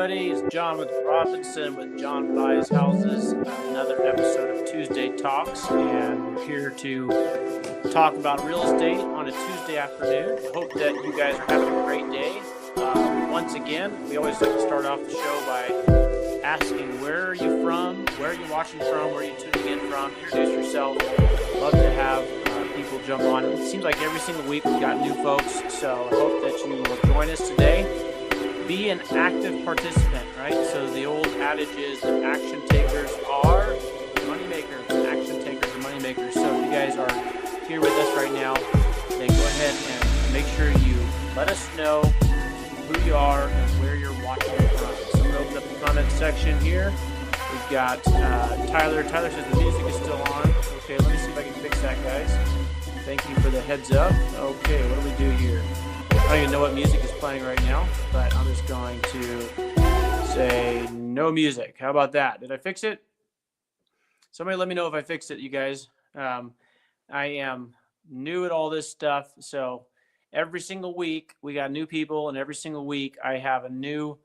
everybody. It's John with Robinson with John Buys Houses. Another episode of Tuesday Talks, and we're here to talk about real estate on a Tuesday afternoon. I hope that you guys are having a great day. Once again, we always like to start off the show by asking where are you from, where are you watching from, where are you tuning in from. Introduce yourself. Love to have people jump on. It seems like every single week we've got new folks, so I hope that you will join us today. Be an active participant, right? So the old adage is that action takers are money makers, and action takers are money makers. So if you guys are here with us right now, then go ahead and make sure you let us know who you are and where you're watching from. So I'm going to open up the comment section here. We've got Tyler. Tyler says the music is still on. Okay, let me see if I can fix that, guys. Thank you for the heads up. Okay, what do we do here? I don't even know what music is playing right now, but I'm just going to say no music. How about that? Did I fix it? Somebody let me know if I fixed it, you guys. I am new at all this stuff, so every single week we got new people, and every single week I have a new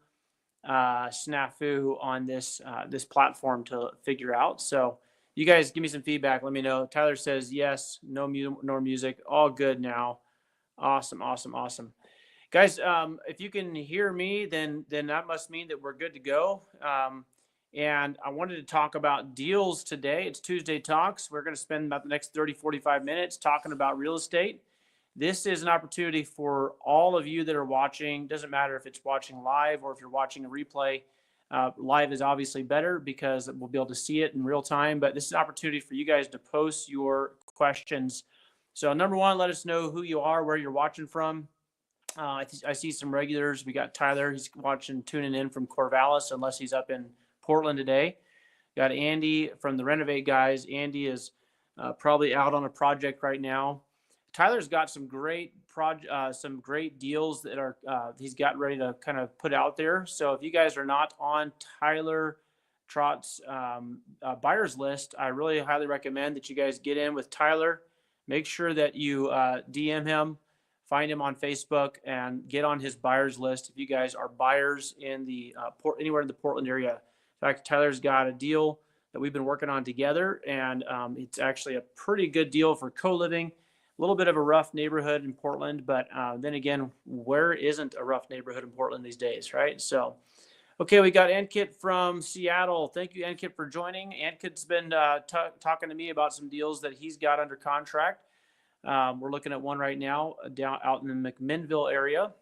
snafu on this platform to figure out. So you guys give me some feedback. Let me know. Tyler says yes, no music, all good now. Awesome. Guys, if you can hear me, then that must mean that we're good to go. And I wanted to talk about deals today. It's Tuesday Talks. We're going to spend about the next 30, 45 minutes talking about real estate. This is an opportunity for all of you that are watching. Doesn't matter if it's watching live or if you're watching a replay. Live is obviously better because we'll be able to see it in real time. But this is an opportunity for you guys to post your questions. So number one, let us know who you are, where you're watching from. I see some regulars. We got Tyler. He's tuning in from Corvallis, unless he's up in Portland today. Got Andy from the Renovate guys. Andy is probably out on a project right now. Tyler's got some great deals that are he's got ready to kind of put out there. So if you guys are not on Tyler Trott's buyers list, I really highly recommend that you guys get in with Tyler. Make sure that you DM him, find him on Facebook, and get on his buyers list if you guys are buyers in the anywhere in the Portland area. In fact, Tyler's got a deal that we've been working on together, and it's actually a pretty good deal for co-living. A little bit of a rough neighborhood in Portland, but then again, where isn't a rough neighborhood in Portland these days, right? So, okay, we got Ankit from Seattle. Thank you, Ankit, for joining. Ankit's been talking to me about some deals that he's got under contract. We're looking at one right now down out in the McMinnville area.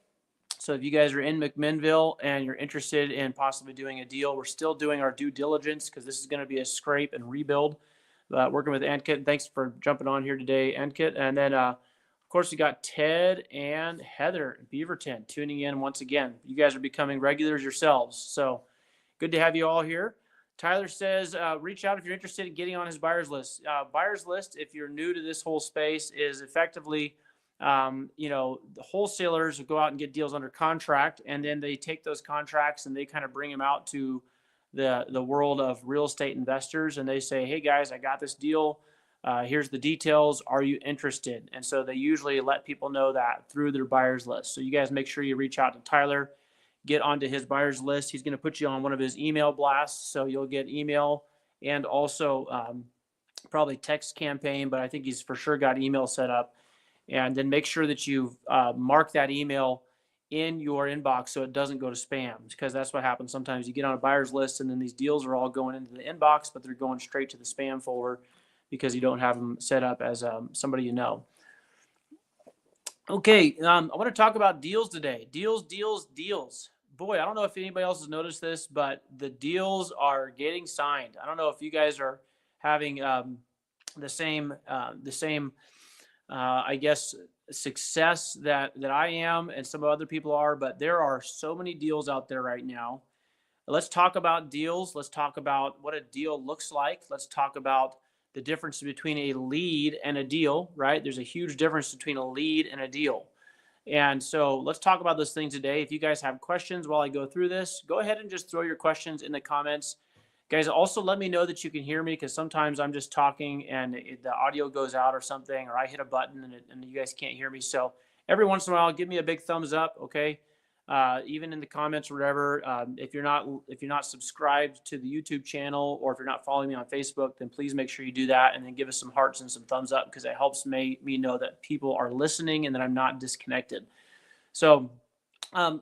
So if you guys are in McMinnville and you're interested in possibly doing a deal, we're still doing our due diligence because this is going to be a scrape and rebuild. Working with Ankit. Thanks for jumping on here today, Ankit. And then, of course, we got Ted and Heather in Beaverton tuning in once again. You guys are becoming regulars yourselves. So good to have you all here. Tyler says, reach out if you're interested in getting on his buyers list. Buyers list, if you're new to this whole space, is effectively, the wholesalers go out and get deals under contract, and then they take those contracts and they kind of bring them out to the world of real estate investors, and they say, hey guys, I got this deal. Here's the details. Are you interested? And so they usually let people know that through their buyers list. So you guys make sure you reach out to Tyler, get onto his buyers list. He's going to put you on one of his email blasts. So you'll get email and also probably text campaign, but I think he's for sure got email set up. And then make sure that you mark that email in your inbox so it doesn't go to spam, because that's what happens sometimes. You get on a buyer's list and then these deals are all going into the inbox, but they're going straight to the spam folder because you don't have them set up as somebody you know. Okay, I want to talk about deals today. Deals. Boy, I don't know if anybody else has noticed this, but the deals are getting signed. I don't know if you guys are having the same I guess success that I am and some other people are, but there are so many deals out there right now. Let's talk about deals. Let's talk about what a deal looks like. Let's talk about the difference between a lead and a deal, right? There's a huge difference between a lead and a deal. And so let's talk about those things today. If you guys have questions while I go through this, go ahead and just throw your questions in the comments. Guys, also let me know that you can hear me, because sometimes I'm just talking and the audio goes out or something, or I hit a button and you guys can't hear me. So every once in a while, give me a big thumbs up, okay? even in the comments or whatever. If you're not subscribed to the YouTube channel, or if you're not following me on Facebook, then please make sure you do that, and then give us some hearts and some thumbs up, because it helps me know that people are listening and that I'm not disconnected. So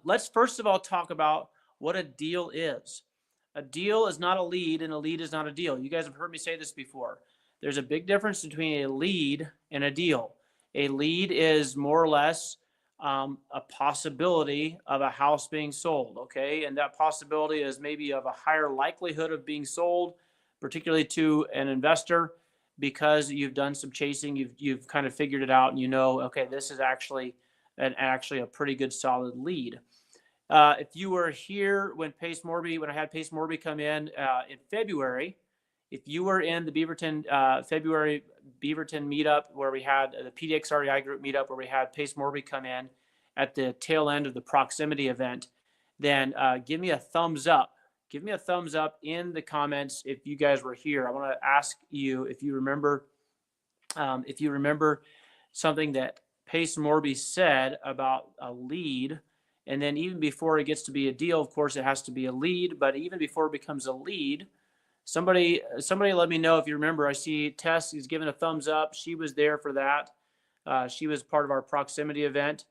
let's first of all talk about what a deal is. A deal is not a lead, and a lead is not a deal. You guys have heard me say this before. There's a big difference between a lead and a deal. A lead is more or less a possibility of a house being sold, okay? And that possibility is maybe of a higher likelihood of being sold, particularly to an investor, because you've done some chasing, you've kind of figured it out, and you know, okay, this is actually a pretty good solid lead. If you were here when I had Pace Morby come in February, if you were in the Beaverton February Beaverton meetup where we had the PDX REI group meetup where we had Pace Morby come in at the tail end of the proximity event, then give me a thumbs up. Give me a thumbs up in the comments if you guys were here. I want to ask you if you remember something that Pace Morby said about a lead. And then even before it gets to be a deal, of course, it has to be a lead. But even before it becomes a lead, somebody let me know if you remember. I see Tess is giving a thumbs up. She was there for that. She was part of our proximity event.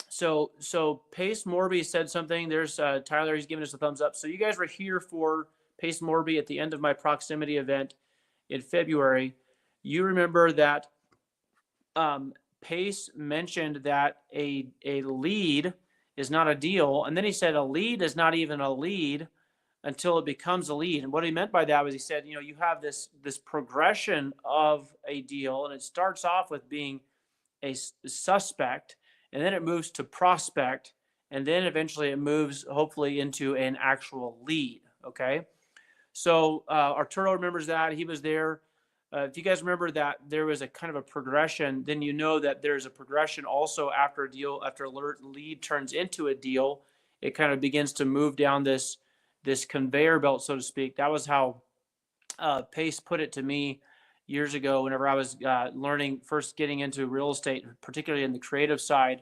So Pace Morby said something. There's Tyler. He's giving us a thumbs up. So you guys were here for Pace Morby at the end of my proximity event in February. You remember that Pace mentioned that a lead is not a deal. And then he said a lead is not even a lead until it becomes a lead. And what he meant by that was, he said, you have this progression of a deal, and it starts off with being a suspect, and then it moves to prospect, and then eventually it moves hopefully into an actual lead. Okay. So Arturo remembers that. He was there. If you guys remember that there was a kind of a progression, then you know that there's a progression also after a deal, after a lead turns into a deal, it kind of begins to move down this conveyor belt, so to speak. That was how Pace put it to me years ago whenever I was first getting into real estate, particularly in the creative side.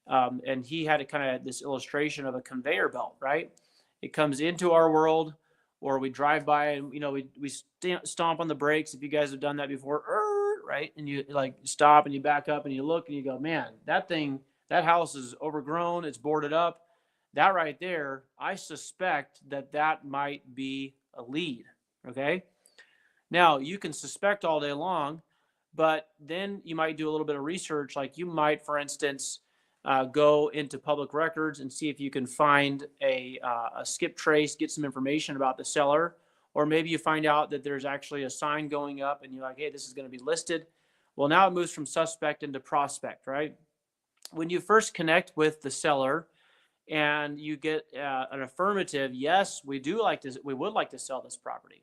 And he had a kind of this illustration of a conveyor belt, right? It comes into our world, or we drive by and, we stomp on the brakes. If you guys have done that before, right? And you like stop and you back up and you look and you go, man, that house is overgrown. It's boarded up. That right there, I suspect that might be a lead. Okay. Now you can suspect all day long, but then you might do a little bit of research. Like you might, for instance, go into public records and see if you can find a skip trace, get some information about the seller, or maybe you find out that there's actually a sign going up and you're like, hey, this is going to be listed. Well, now it moves from suspect into prospect, right? When you first connect with the seller and you get an affirmative, yes, we would like to sell this property.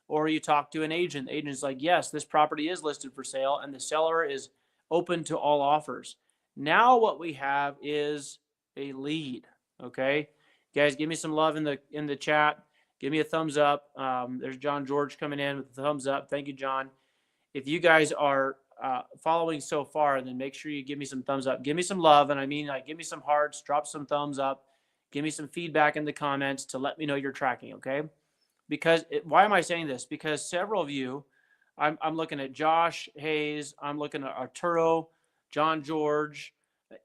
Or you talk to an agent, the agent's like, yes, this property is listed for sale, and the seller is open to all offers. Now what we have is a lead. Okay, guys, give me some love in the chat. Give me a thumbs up. There's John George coming in with a thumbs up. Thank you, John. If you guys are following so far, then make sure you give me some thumbs up. Give me some love, and I mean, like, give me some hearts. Drop some thumbs up. Give me some feedback in the comments to let me know you're tracking. Okay. Because why am I saying this? Because several of you, I'm looking at Josh Hayes, I'm looking at Arturo, John George,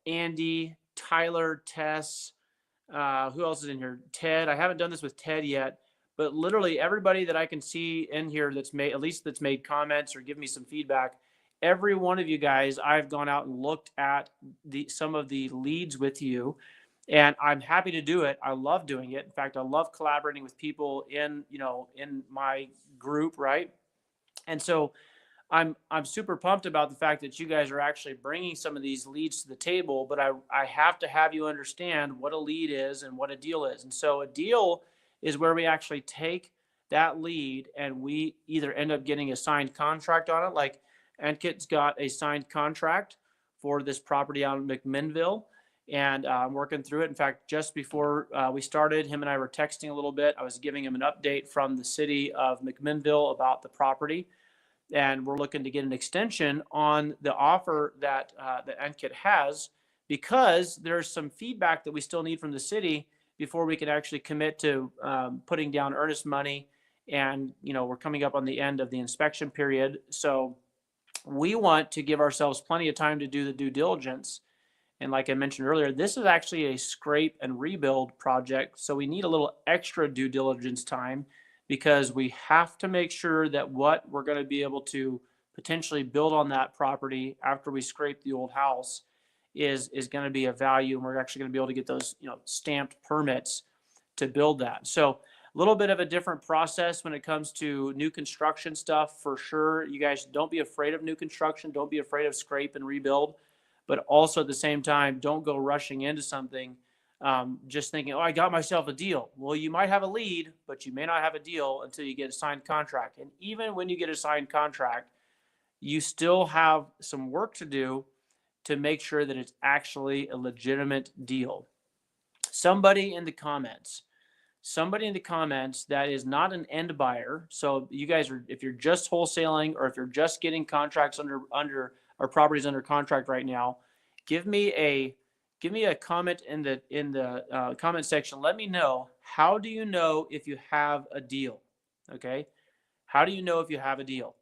Andy, Tyler, Tess, who else is in here? Ted. I haven't done this with Ted yet, but literally everybody that I can see in here that's made comments or give me some feedback, every one of you guys, I've gone out and looked at some of the leads with you. And I'm happy to do it. I love doing it. In fact, I love collaborating with people in my group, right? And so I'm super pumped about the fact that you guys are actually bringing some of these leads to the table, but I have to have you understand what a lead is and what a deal is. And so a deal is where we actually take that lead and we either end up getting a signed contract on it, like Ankit's got a signed contract for this property out in McMinnville. And I'm working through it. In fact, just before we started, him and I were texting a little bit. I was giving him an update from the city of McMinnville about the property. And we're looking to get an extension on the offer that Ankit has, because there's some feedback that we still need from the city before we can actually commit to putting down earnest money. And, we're coming up on the end of the inspection period. So we want to give ourselves plenty of time to do the due diligence. And like I mentioned earlier, this is actually a scrape and rebuild project. So we need a little extra due diligence time because we have to make sure that what we're going to be able to potentially build on that property after we scrape the old house is going to be a value. And we're actually going to be able to get those, stamped permits to build that. So a little bit of a different process when it comes to new construction stuff for sure. You guys don't be afraid of new construction. Don't be afraid of scrape and rebuild. But also at the same time, don't go rushing into something just thinking, oh, I got myself a deal. Well, you might have a lead, but you may not have a deal until you get a signed contract. And even when you get a signed contract, you still have some work to do to make sure that it's actually a legitimate deal. Somebody in the comments that is not an end buyer. So you guys are, if you're just wholesaling or if you're just getting contracts under our properties under contract right now, give me a comment in the comment section. Let me know, how do you know if you have a deal? Okay, how do you know if you have a deal?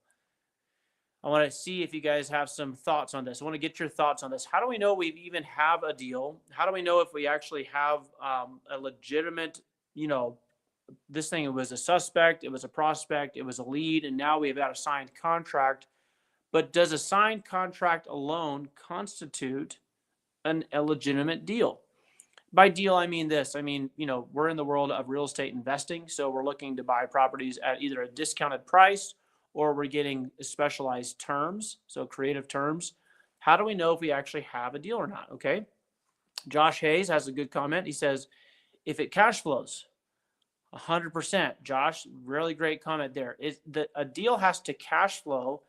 I want to see if you guys have some thoughts on this. I want to get your thoughts on this. How do we know we even have a deal? How do we know if we actually have a legitimate, this thing, it was a suspect, it was a prospect, it was a lead, and now we've got a signed contract. But does a signed contract alone constitute a legitimate deal? By deal, I mean this. I mean, we're in the world of real estate investing, so we're looking to buy properties at either a discounted price or we're getting specialized terms, so creative terms. How do we know if we actually have a deal or not? Okay. Josh Hayes has a good comment. He says, if it cash flows, 100%. Josh, really great comment there. A deal has to cash flow.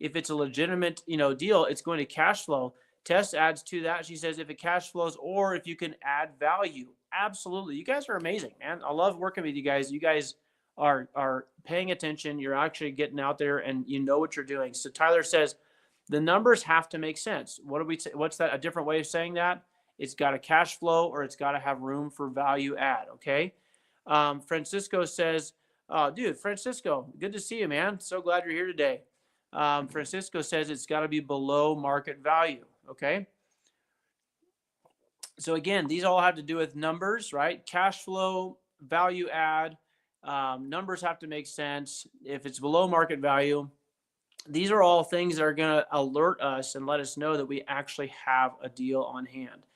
If it's a legitimate, deal, it's going to cash flow. Tess adds to that. She says, if it cash flows or if you can add value. Absolutely. You guys are amazing, man. I love working with you guys. You guys are paying attention. You're actually getting out there and you know what you're doing. So Tyler says the numbers have to make sense. What's that? A different way of saying that? It's got to cash flow or it's got to have room for value add. Okay. Francisco says, oh, dude, Francisco, good to see you, man. So glad you're here today. Francisco says it's got to be below market value. Okay. So again, these all have to do with numbers, right? Cash flow, value add, numbers have to make sense. If it's below market value, these are all things that are going to alert us and let us know that we actually have a deal on hand.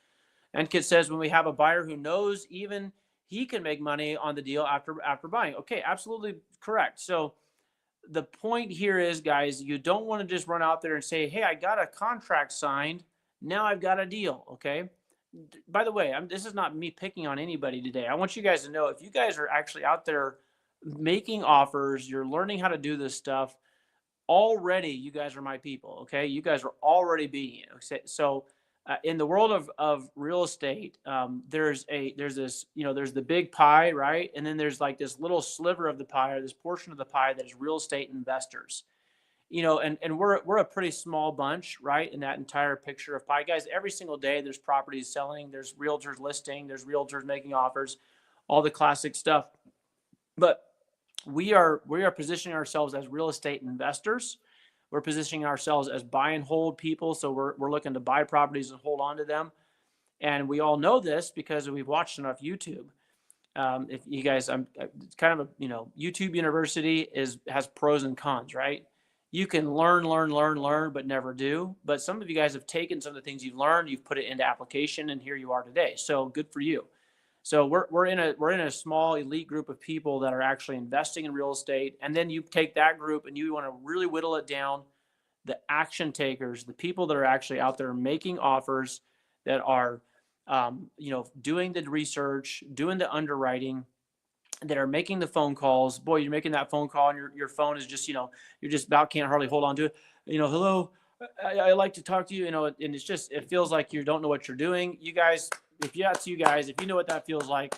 And Kit says, when we have a buyer who knows even he can make money on the deal after buying. Okay, absolutely correct. So the point here is, guys, you don't want to just run out there and say, hey, I got a contract signed. Now I've got a deal. Okay. By the way, this is not me picking on anybody today. I want you guys to know, if you guys are actually out there making offers, you're learning how to do this stuff already, you guys are my people. Okay. You guys are already being it. Okay? So in the world of real estate, there's this, there's the big pie, right? And then there's like this little sliver of the pie, or this portion of the pie that is real estate investors, and we're a pretty small bunch, right? In that entire picture of pie. Guys, every single day there's properties selling, there's realtors listing, there's realtors making offers, all the classic stuff. But we are positioning ourselves as real estate investors. We're positioning ourselves as buy and hold people. So we're looking to buy properties and hold on to them. And we all know this because we've watched enough YouTube. If you guys, it's kind of a, YouTube University has pros and cons, right? You can learn, but never do. But some of you guys have taken some of the things you've learned, you've put it into application, and here you are today. So good for you. So we're in a small elite group of people that are actually investing in real estate. And then you take that group and you want to really whittle it down. The action takers, the people that are actually out there making offers, that are, doing the research, doing the underwriting, that are making the phone calls. Boy, you're making that phone call and your phone is just, you're just about can't hardly hold on to it. Hello, I like to talk to you, and it's just, it feels like you don't know what you're doing. You guys, if you know what that feels like,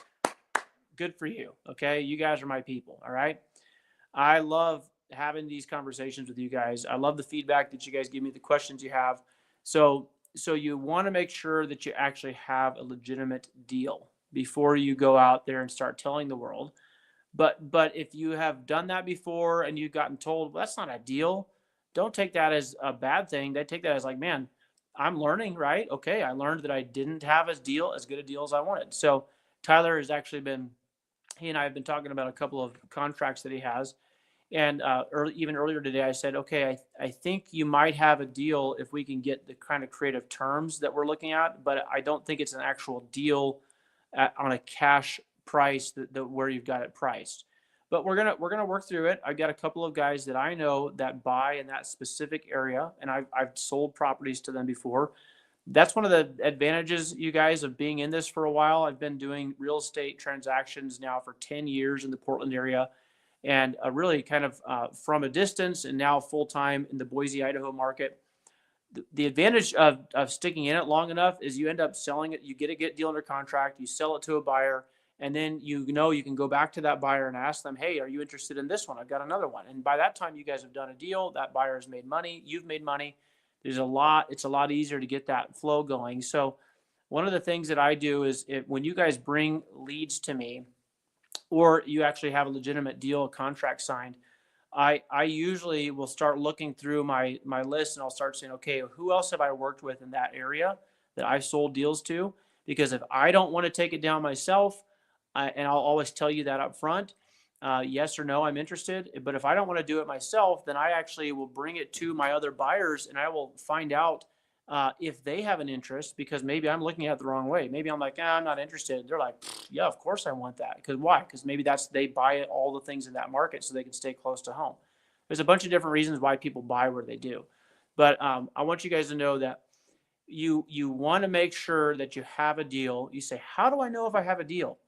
good for you. Okay. You guys are my people. All right. I love having these conversations with you guys. I love the feedback that you guys give me, the questions you have. So so you want to make sure that you actually have a legitimate deal before you go out there and start telling the world. But if you have done that before and you've gotten told, well, that's not a deal, don't take that as a bad thing. They take that as like, man, I'm learning, right? Okay, I learned that I didn't have as good a deal as I wanted. So Tyler has actually been, he and I have been talking about a couple of contracts that he has. And even earlier today, I said, okay, I think you might have a deal if we can get the kind of creative terms that we're looking at, but I don't think it's an actual deal on a cash price that where you've got it priced. But we're gonna work through it. I've got a couple of guys that I know that buy in that specific area, and I've sold properties to them before. That's one of the advantages, you guys, of being in this for a while. I've been doing real estate transactions now for 10 years in the Portland area, and really kind of from a distance, and now full time in the Boise, Idaho market. The advantage of sticking in it long enough is you end up selling it. You get a deal under contract, you sell it to a buyer, and then you know you can go back to that buyer and ask them, hey, are you interested in this one? I've got another one. And by that time, you guys have done a deal. That buyer has made money. You've made money. It's a lot easier to get that flow going. So one of the things that I do is when you guys bring leads to me, or you actually have a legitimate deal, a contract signed, I usually will start looking through my list, and I'll start saying, okay, who else have I worked with in that area that I've sold deals to? Because if I don't want to take it down myself, and I'll always tell you that up front, yes or no, I'm interested. But if I don't want to do it myself, then I actually will bring it to my other buyers, and I will find out if they have an interest, because maybe I'm looking at it the wrong way. Maybe I'm like, I'm not interested. They're like, yeah, of course I want that. Because why? Because maybe they buy all the things in that market so they can stay close to home. There's a bunch of different reasons why people buy where they do. But I want you guys to know that you want to make sure that you have a deal. You say, how do I know if I have a deal?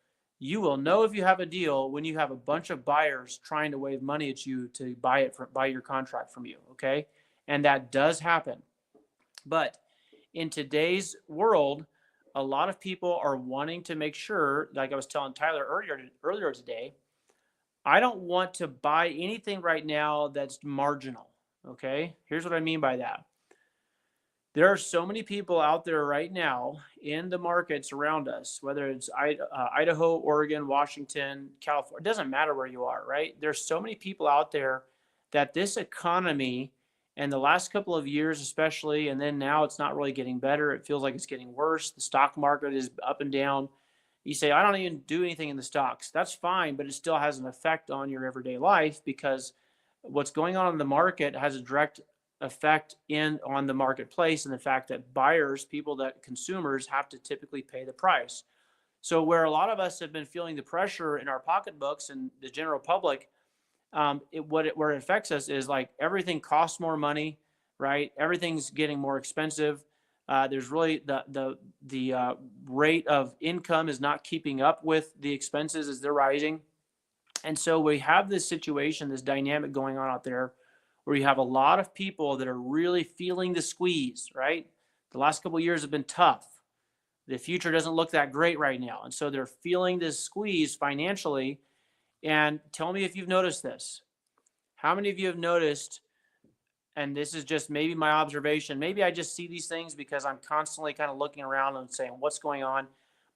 You will know if you have a deal when you have a bunch of buyers trying to wave money at you to buy your contract from you. Okay. And that does happen. But in today's world, a lot of people are wanting to make sure, like I was telling Tyler earlier today, I don't want to buy anything right now that's marginal. Okay. Here's what I mean by that. There are so many people out there right now in the markets around us, whether it's Idaho, Oregon, Washington, California, it doesn't matter where you are, right? There's so many people out there that this economy, and the last couple of years especially, and then now it's not really getting better. It feels like it's getting worse. The stock market is up and down. You say, I don't even do anything in the stocks. That's fine, but it still has an effect on your everyday life, because what's going on in the market has a direct effect on the marketplace, and the fact that buyers, consumers have to typically pay the price. So where a lot of us have been feeling the pressure in our pocketbooks and the general public, where it affects us is like everything costs more money, right? Everything's getting more expensive. There's really the rate of income is not keeping up with the expenses as they're rising. And so we have this situation, this dynamic going on out there, where you have a lot of people that are really feeling the squeeze, right? The last couple of years have been tough. The future doesn't look that great right now. And so they're feeling this squeeze financially. And tell me if you've noticed this. How many of you have noticed, and this is just maybe my observation, maybe I just see these things because I'm constantly kind of looking around and saying, what's going on?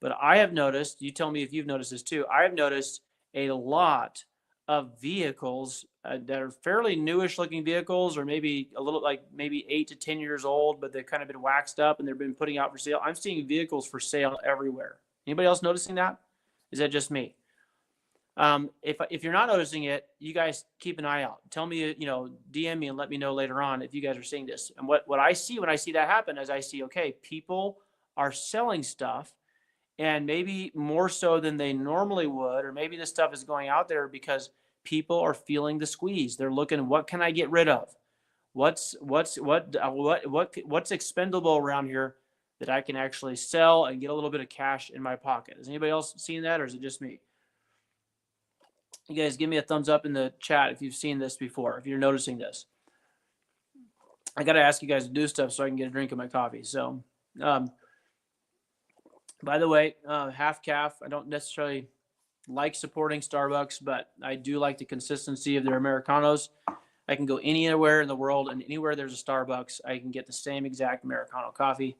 But I have noticed, you tell me if you've noticed this too, I have noticed a lot of vehicles that are fairly newish looking vehicles, or maybe a little like maybe 8 to 10 years old, but they've kind of been waxed up and they've been putting out for sale. I'm seeing vehicles for sale everywhere. Anybody else noticing that? Is that just me? If you're not noticing it, you guys keep an eye out. Tell me, DM me and let me know later on if you guys are seeing this. And what I see when I see that happen is I see, okay, people are selling stuff, and maybe more so than they normally would, or maybe this stuff is going out there because people are feeling the squeeze. They're looking, what can I get rid of? What's expendable around here that I can actually sell and get a little bit of cash in my pocket? Is anybody else seeing that, or is it just me? You guys give me a thumbs up in the chat if you've seen this before, if you're noticing this. I got to ask you guys to do stuff so I can get a drink of my coffee. So, by the way, half calf, I don't necessarily like supporting Starbucks, but I do like the consistency of their Americanos. I can go anywhere in the world, and anywhere there's a Starbucks, I can get the same exact Americano coffee.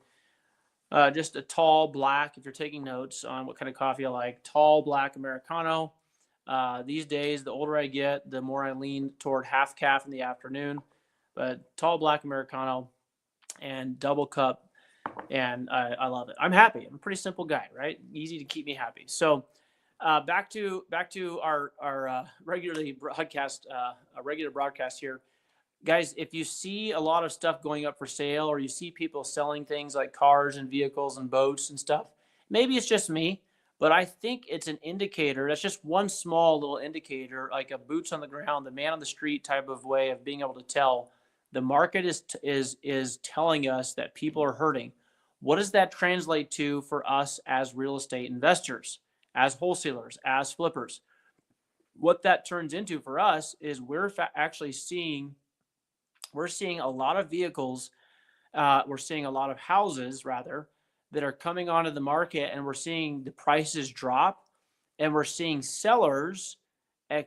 Just a tall black, if you're taking notes on what kind of coffee I like, tall black Americano. These days, the older I get, the more I lean toward half calf in the afternoon. But tall black Americano and double cup, and I love it. I'm happy. I'm a pretty simple guy, right? Easy to keep me happy. So back to our regular broadcast here, guys. If you see a lot of stuff going up for sale, or you see people selling things like cars and vehicles and boats and stuff, maybe it's just me, but I think it's an indicator. That's just one small little indicator, like a boots on the ground, the man on the street type of way of being able to tell the market is telling us that people are hurting. What does that translate to for us as real estate investors, as wholesalers, as flippers? What that turns into for us is actually seeing a lot of vehicles, we're seeing a lot of houses rather that are coming onto the market, and we're seeing the prices drop, and we're seeing sellers are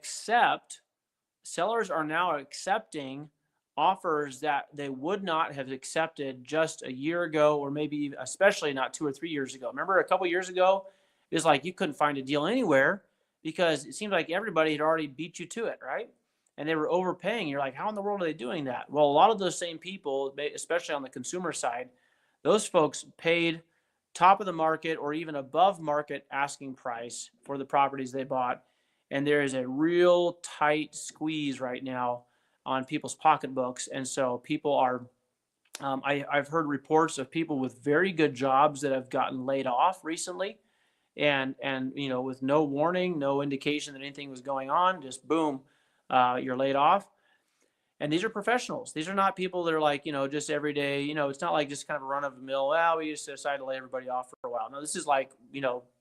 now accepting offers that they would not have accepted just a year ago, or maybe especially not 2 or 3 years ago. Remember, a couple years ago, it was like you couldn't find a deal anywhere because it seemed like everybody had already beat you to it, right? And they were overpaying. You're like, how in the world are they doing that? Well, a lot of those same people, especially on the consumer side, those folks paid top of the market or even above market asking price for the properties they bought. And there is a real tight squeeze right now on people's pocketbooks. And so people are, I've heard reports of people with very good jobs that have gotten laid off recently, and with no warning, no indication that anything was going on, just boom, you're laid off. And these are professionals. These are not people that are like, just every day, it's not like just kind of a run of the mill. Well, we just decided to lay everybody off for a while. No, this is like,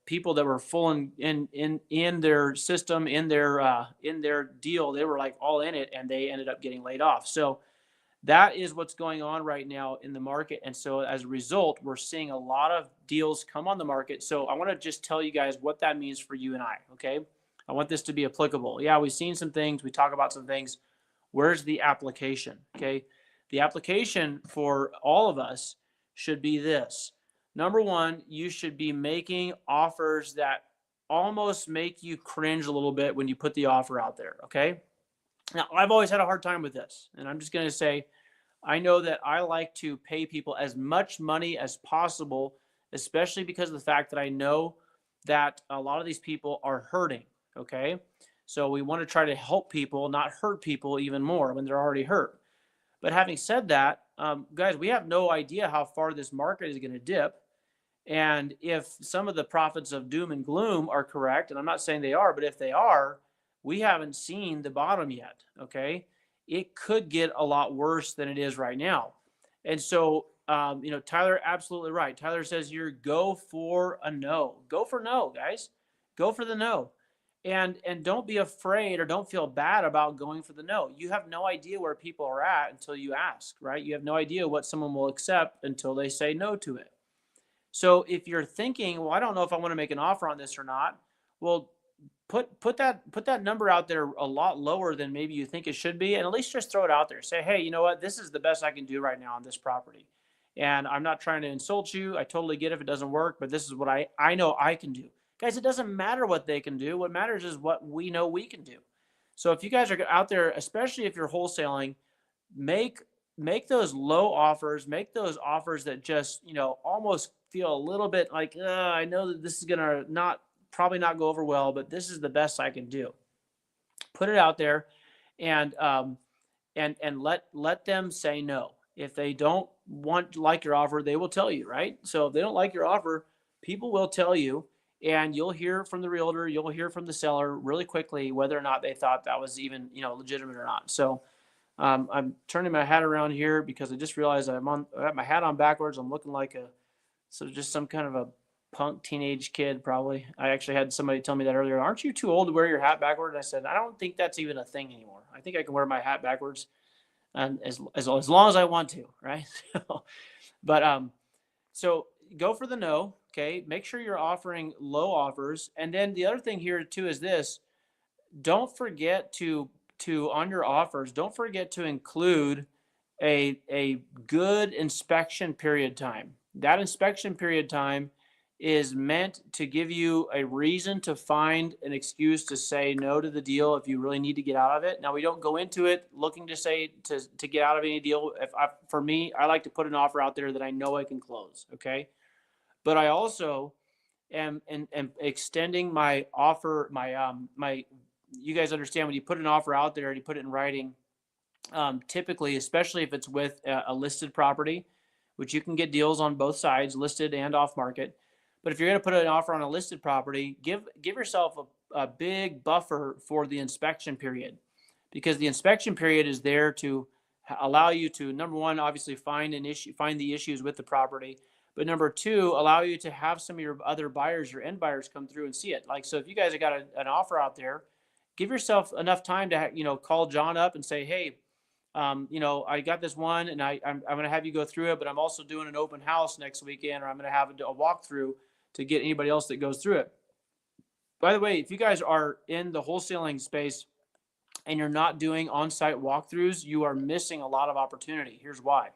people that were full in their system, in their deal. They were like all in it, and they ended up getting laid off. So that is what's going on right now in the market. And so as a result, we're seeing a lot of deals come on the market. So I want to just tell you guys what that means for you and I. Okay. I want this to be applicable. Yeah, we've seen some things. We talk about some things. Where's the application? Okay. The application for all of us should be this. Number one, you should be making offers that almost make you cringe a little bit when you put the offer out there. Okay. Now, I've always had a hard time with this, and I'm just going to say, I know that I like to pay people as much money as possible, especially because of the fact that I know that a lot of these people are hurting. Okay. So we want to try to help people, not hurt people even more when they're already hurt. But having said that, guys, we have no idea how far this market is going to dip. And if some of the prophets of doom and gloom are correct, and I'm not saying they are, but if they are, we haven't seen the bottom yet. Okay. It could get a lot worse than it is right now. And so, Tyler, absolutely right. Tyler says here, go for a no. Go for no, guys. Go for the no. And don't be afraid or don't feel bad about going for the no. You have no idea where people are at until you ask, right? You have no idea what someone will accept until they say no to it. So if you're thinking, well, I don't know if I want to make an offer on this or not, well, put that number out there a lot lower than maybe you think it should be, and at least just throw it out there. Say, hey, you know what? This is the best I can do right now on this property. And I'm not trying to insult you. I totally get if it doesn't work, but this is what I know I can do. Guys, it doesn't matter what they can do. What matters is what we know we can do. So if you guys are out there, especially if you're wholesaling, make those low offers, make those offers that just, almost feel a little bit like, I know that this is going to probably not go over well, but this is the best I can do. Put it out there, and let them say no. If they don't like your offer, they will tell you, right? So if they don't like your offer, people will tell you, and you'll hear from the realtor, you'll hear from the seller really quickly whether or not they thought that was even, legitimate or not. So I'm turning my hat around here because I just realized I have my hat on backwards. I'm looking like just some kind of a punk teenage kid, probably. I actually had somebody tell me that earlier. Aren't you too old to wear your hat backwards? And I said, I don't think that's even a thing anymore. I think I can wear my hat backwards, and as long as I want to, right? So go for the no. Okay. Make sure you're offering low offers. And then the other thing here too is this: don't forget to to on your offers, don't forget to include a good inspection period time. That inspection period time is meant to give you a reason to find an excuse to say no to the deal if you really need to get out of it. Now, we don't go into it looking to say to get out of any deal. For me, I like to put an offer out there that I know I can close. Okay, but I also am extending my offer. My you guys understand when you put an offer out there and you put it in writing. Typically, especially if it's with a listed property, which you can get deals on both sides, listed and off market. But if you're going to put an offer on a listed property, give yourself a big buffer for the inspection period, because the inspection period is there to allow you to, number one, obviously find the issues with the property, but number two, allow you to have some of your other buyers, your end buyers, come through and see it. Like, so if you guys have got an offer out there, give yourself enough time to call John up and say, hey, I got this one, and I'm going to have you go through it, but I'm also doing an open house next weekend, or I'm going to have a walkthrough to get anybody else that goes through it. By the way, if you guys are in the wholesaling space and you're not doing on-site walkthroughs, you are missing a lot of opportunity. Here's why.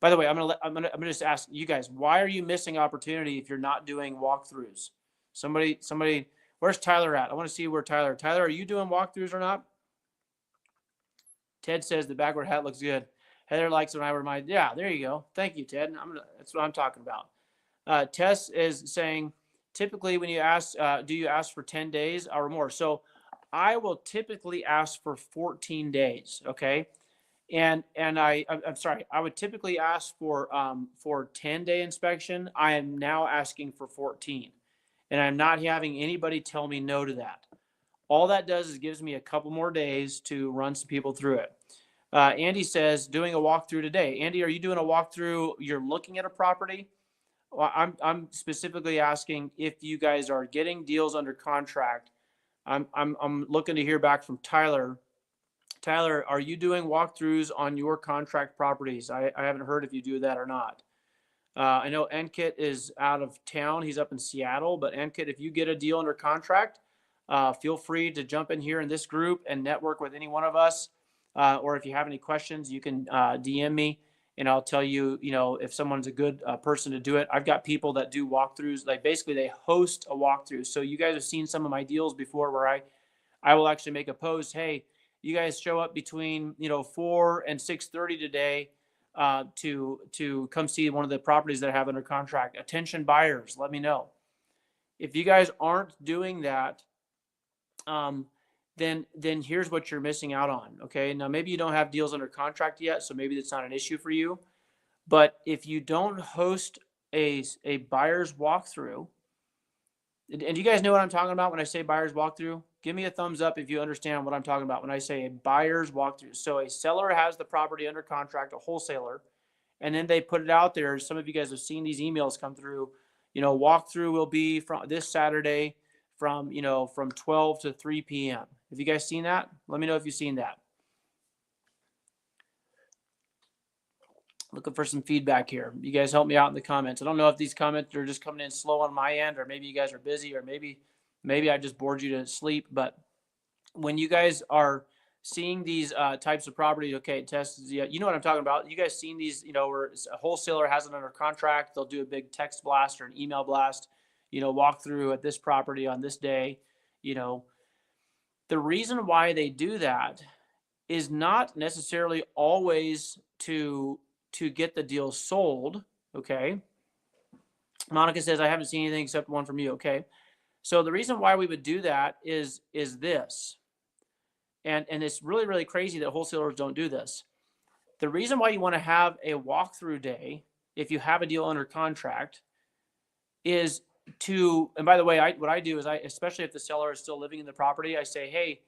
By the way, I'm gonna just ask you guys, why are you missing opportunity if you're not doing walkthroughs? Somebody, where's Tyler at? I want to see where Tyler, are you doing walkthroughs or not? Ted says the backward hat looks good. Heather likes when I remind. Yeah, there you go. Thank you, Ted. That's what I'm talking about. Tess is saying, typically when you ask, do you ask for 10 days or more? So I will typically ask for 14 days. Okay. And I'm sorry, I would typically ask for 10-day inspection. I am now asking for 14, and I'm not having anybody tell me no to that. All that does is gives me a couple more days to run some people through it. Andy says, doing a walkthrough today. Andy, are you doing a walkthrough? You're looking at a property? Well, I'm specifically asking if you guys are getting deals under contract. I'm looking to hear back from Tyler. Tyler, are you doing walkthroughs on your contract properties? I haven't heard if you do that or not. I know Enkit is out of town. He's up in Seattle. But Enkit, if you get a deal under contract, feel free to jump in here in this group and network with any one of us. Or if you have any questions, you can DM me, and I'll tell you, if someone's a good person to do it. I've got people that do walkthroughs. Like, basically, they host a walkthrough. So you guys have seen some of my deals before where I will actually make a post. Hey, you guys show up between 4 and 6:30 today to come see one of the properties that I have under contract. Attention buyers, let me know. If you guys aren't doing that, then here's what you're missing out on. Okay, now maybe you don't have deals under contract yet, so maybe that's not an issue for you. But if you don't host a buyer's walkthrough, and you guys know what I'm talking about when I say buyer's walkthrough? Give me a thumbs up if you understand what I'm talking about when I say a buyer's walkthrough. So a seller has the property under contract, a wholesaler, and then they put it out there. Some of you guys have seen these emails come through. Walkthrough will be from this Saturday from 12 to 3 p.m. Have you guys seen that? Let me know if you've seen that. Looking for some feedback here. You guys help me out in the comments. I don't know if these comments are just coming in slow on my end, or maybe you guys are busy, or maybe I just bored you to sleep. But when you guys are seeing these types of properties, okay, you know what I'm talking about. You guys seen these, where a wholesaler has it under contract, they'll do a big text blast or an email blast, walk through at this property on this day. The reason why they do that is not necessarily always to get the deal sold. Okay. Monica says, I haven't seen anything except one from you. Okay. So the reason why we would do that is this. And it's really, really crazy that wholesalers don't do this. The reason why you want to have a walkthrough day, if you have a deal under contract, is and by the way, what I do is especially if the seller is still living in the property, I say, hey,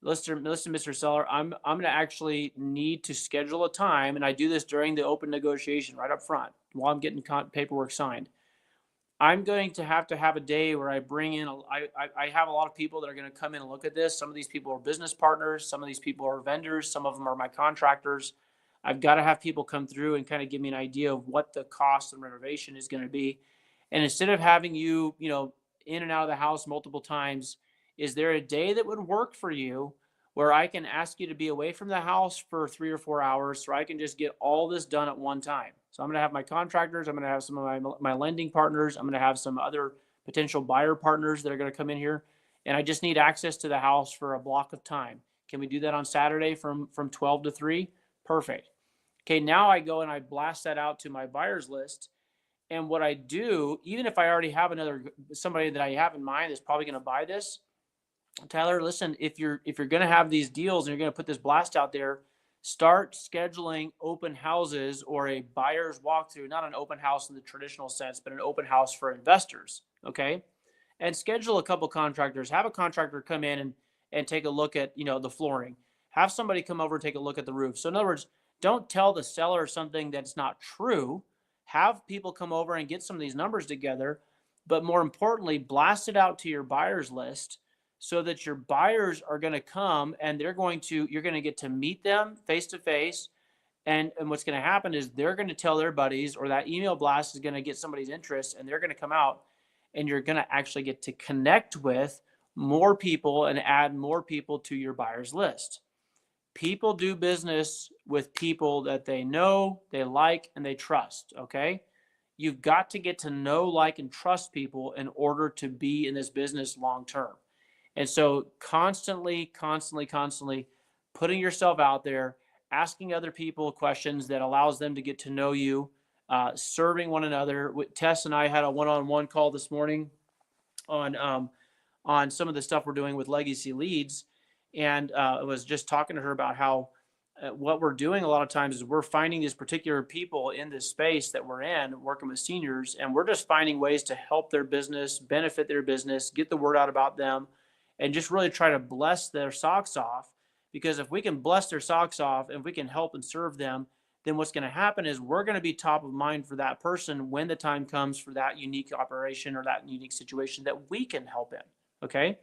listen, Mr. Seller, I'm going to actually need to schedule a time, and I do this during the open negotiation right up front while I'm getting paperwork signed. I'm going to have a day where I bring in, I have a lot of people that are going to come in and look at this. Some of these people are business partners. Some of these people are vendors. Some of them are my contractors. I've got to have people come through and kind of give me an idea of what the cost and renovation is going to be. And instead of having you, in and out of the house multiple times, is there a day that would work for you where I can ask you to be away from the house for 3 or 4 hours so I can just get all this done at one time. So I'm going to have my contractors, I'm going to have some of my lending partners, I'm going to have some other potential buyer partners that are going to come in here, and I just need access to the house for a block of time. Can we do that on Saturday from 12 to 3? Perfect. Okay, now I go and I blast that out to my buyers list. And what I do, even if I already have somebody that I have in mind that's probably going to buy this, Tyler, listen, if you're going to have these deals and you're going to put this blast out there, start scheduling open houses or a buyer's walkthrough, not an open house in the traditional sense, but an open house for investors. Okay. And schedule a couple contractors, have a contractor come in and take a look at, the flooring, have somebody come over and take a look at the roof. So in other words, don't tell the seller something that's not true. Have people come over and get some of these numbers together, but more importantly, blast it out to your buyers list so that your buyers are going to come and you're going to get to meet them face to face. And what's going to happen is they're going to tell their buddies, or that email blast is going to get somebody's interest, and they're going to come out, and you're going to actually get to connect with more people and add more people to your buyers list. People do business with people that they know, they like, and they trust. Okay. You've got to get to know, like, and trust people in order to be in this business long term. And so constantly putting yourself out there, asking other people questions that allows them to get to know you, serving one another. Tess and I had a one-on-one call this morning on some of the stuff we're doing with Legacy Leads. And I was just talking to her about how what we're doing a lot of times is we're finding these particular people in this space that we're in, working with seniors, and we're just finding ways to help their business, benefit their business, get the word out about them, and just really try to bless their socks off. Because if we can bless their socks off and we can help and serve them, then what's going to happen is we're going to be top of mind for that person when the time comes for that unique operation or that unique situation that we can help in. Okay.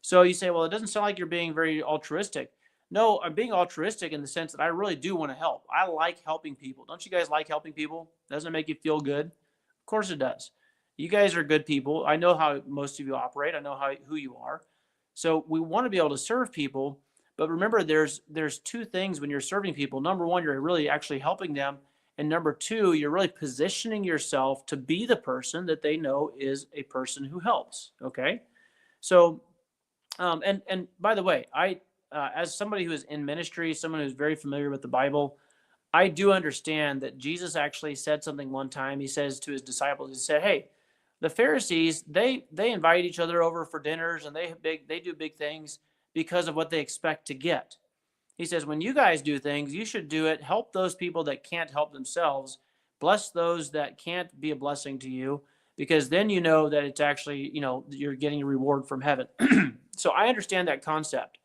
So you say, well, it doesn't sound like you're being very altruistic. No, I'm being altruistic in the sense that I really do want to help. I like helping people. Don't you guys like helping people? Doesn't it make you feel good? Of course it does. You guys are good people. I know how most of you operate. I know who you are. So we want to be able to serve people, but remember there's two things when you're serving people. Number one, you're really actually helping them. And number two, you're really positioning yourself to be the person that they know is a person who helps. Okay. So, and by the way, as somebody who is in ministry, someone who's very familiar with the Bible, I do understand that Jesus actually said something one time. He says to his disciples, he said, hey, the Pharisees, they invite each other over for dinners and they do big things because of what they expect to get. He says, when you guys do things, you should do it. Help those people that can't help themselves. Bless those that can't be a blessing to you, because then you know that it's actually, you're getting a reward from heaven. So I understand that concept.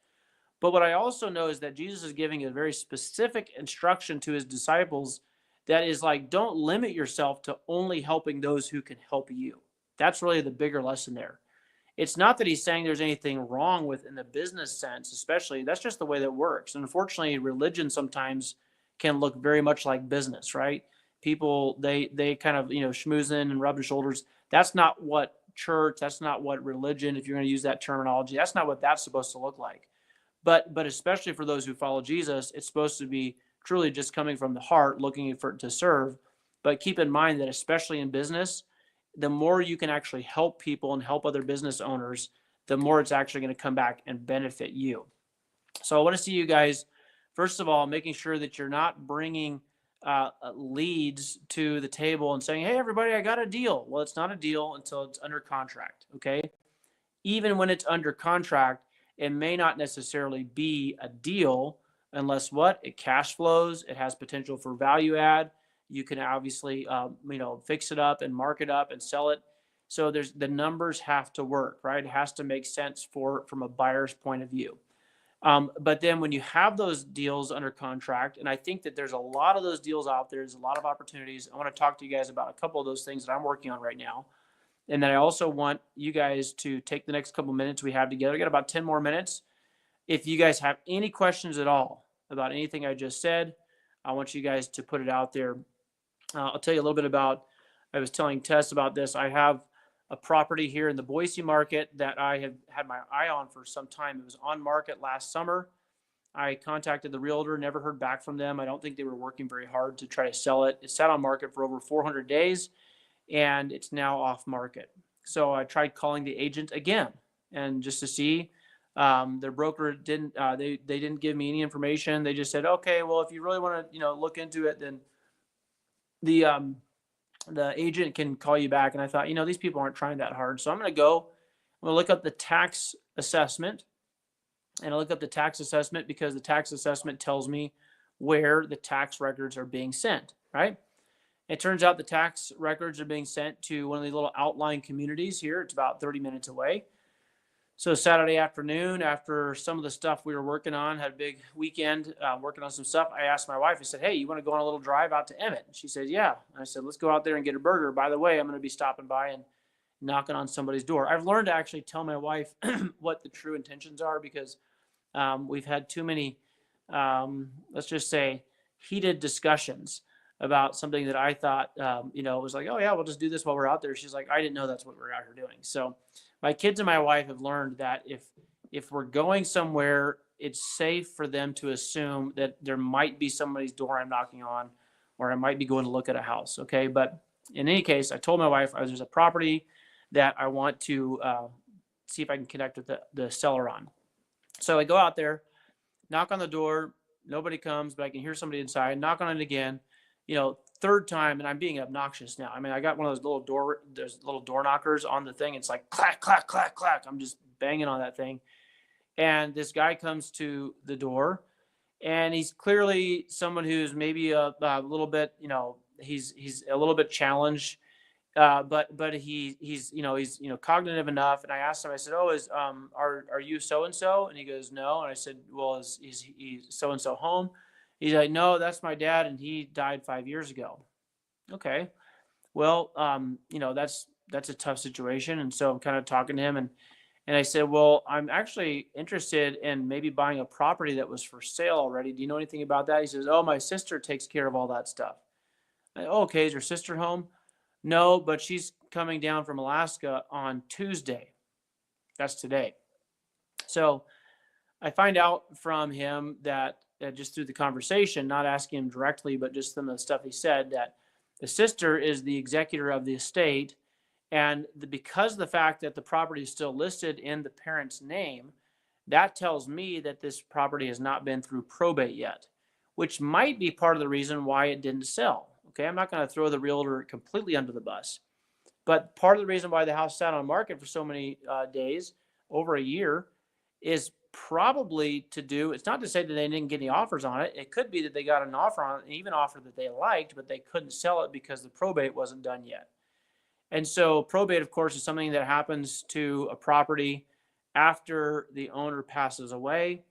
But what I also know is that Jesus is giving a very specific instruction to his disciples that is like, don't limit yourself to only helping those who can help you. That's really the bigger lesson there. It's not that he's saying there's anything wrong with in the business sense, especially. That's just the way that works. And unfortunately, religion sometimes can look very much like business, right? People, they kind of, schmoozing and rubbing shoulders. That's not what church, that's not what religion, if you're going to use that terminology, that's not what that's supposed to look like. But especially for those who follow Jesus, it's supposed to be truly just coming from the heart, looking to serve. But keep in mind that especially in business, the more you can actually help people and help other business owners, the more it's actually going to come back and benefit you. So I want to see you guys, first of all, making sure that you're not bringing leads to the table and saying, hey, everybody, I got a deal. Well, it's not a deal until it's under contract. Okay. Even when it's under contract, it may not necessarily be a deal unless it cash flows. It has potential for value add. You can obviously, fix it up and mark it up and sell it. So the numbers have to work, right? It has to make sense from a buyer's point of view. But then when you have those deals under contract, and I think that there's a lot of those deals out there, there's a lot of opportunities. I want to talk to you guys about a couple of those things that I'm working on right now. And then I also want you guys to take the next couple minutes we have together. I got about 10 more minutes. If you guys have any questions at all about anything I just said, I want you guys to put it out there. I'll tell you a little bit about, I was telling Tess about this. I have a property here in the Boise market that I have had my eye on for some time. It was on market last summer. I contacted the realtor, never heard back from them. I don't think they were working very hard to try to sell it. It sat on market for over 400 days and it's now off market. So I tried calling the agent again and just to see. Their broker didn't. They didn't give me any information. They just said, okay, well, if you really want to look into it, then the agent can call you back. And I thought, these people aren't trying that hard, so I'm going to go. I'm going to look up the tax assessment, and I look up the tax assessment because the tax assessment tells me where the tax records are being sent. Right. It turns out the tax records are being sent to one of the little outlying communities here. It's about 30 minutes away. So Saturday afternoon, after some of the stuff we were working on, had a big weekend working on some stuff, I asked my wife, I said, hey, you want to go on a little drive out to Emmett? She said, yeah. And I said, let's go out there and get a burger. By the way, I'm going to be stopping by and knocking on somebody's door. I've learned to actually tell my wife what the true intentions are because we've had too many, let's just say, heated discussions about something that I thought, was like, oh yeah, we'll just do this while we're out there. She's like, I didn't know that's what we're out here doing. So my kids and my wife have learned that if we're going somewhere, it's safe for them to assume that there might be somebody's door I'm knocking on, or I might be going to look at a house. Okay. But in any case, I told my wife there's a property that I want to see if I can connect with the seller on. So I go out there, knock on the door, nobody comes, but I can hear somebody inside, knock on it again, third time, and I'm being obnoxious now. I mean, I got one of those little door knockers on the thing. It's like clack, clack, clack, clack. I'm just banging on that thing. And this guy comes to the door, and he's clearly someone who's maybe a little bit, he's a little bit challenged. But he's cognitive enough. And I asked him, I said, oh, are you so-and-so? And he goes, no. And I said, well, is so-and-so home? He's like, no, that's my dad, and he died 5 years ago. Okay. Well, that's a tough situation. And so I'm kind of talking to him, and I said, well, I'm actually interested in maybe buying a property that was for sale already. Do you know anything about that? He says, oh, my sister takes care of all that stuff. Okay. Is your sister home? No, but she's coming down from Alaska on Tuesday. That's today. So I find out from him that just through the conversation, not asking him directly, but just some of the stuff he said, that the sister is the executor of the estate. And because of the fact that the property is still listed in the parent's name, that tells me that this property has not been through probate yet, which might be part of the reason why it didn't sell. Okay, I'm not going to throw the realtor completely under the bus, but part of the reason why the house sat on market for so many days, over a year, is probably to do, it's not to say that they didn't get any offers on it. It could be that they got an offer on it, and even offer that they liked, but they couldn't sell it because the probate wasn't done yet. And so probate, of course, is something that happens to a property after the owner passes away.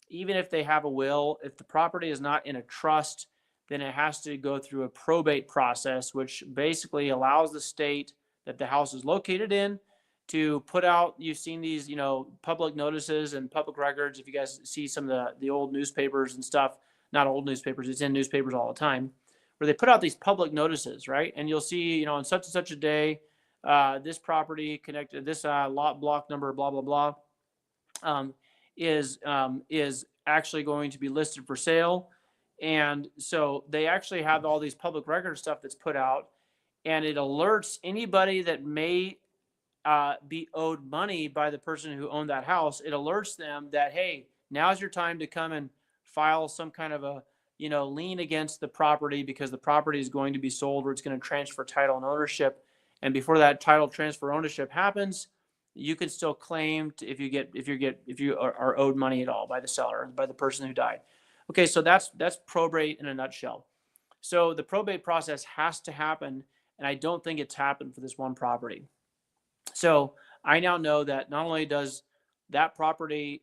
Even if they have a will, if the property is not in a trust, then it has to go through a probate process, which basically allows the state that the house is located in to put out, you've seen these, public notices and public records. If you guys see some of the old newspapers and stuff, not old newspapers, it's in newspapers all the time, where they put out these public notices, right? And you'll see, on such and such a day, this property connected, this lot block number, blah, blah, blah, is actually going to be listed for sale. And so they actually have all these public record stuff that's put out, and it alerts anybody that may be owed money by the person who owned that house. It alerts them that, hey, now's your time to come and file some kind of a, lien against the property, because the property is going to be sold, or it's going to transfer title and ownership. And before that title transfer ownership happens, you can still claim if you are owed money at all by the seller, by the person who died. Okay, so that's probate in a nutshell. So the probate process has to happen, and I don't think it's happened for this one property. So I now know that not only does that property,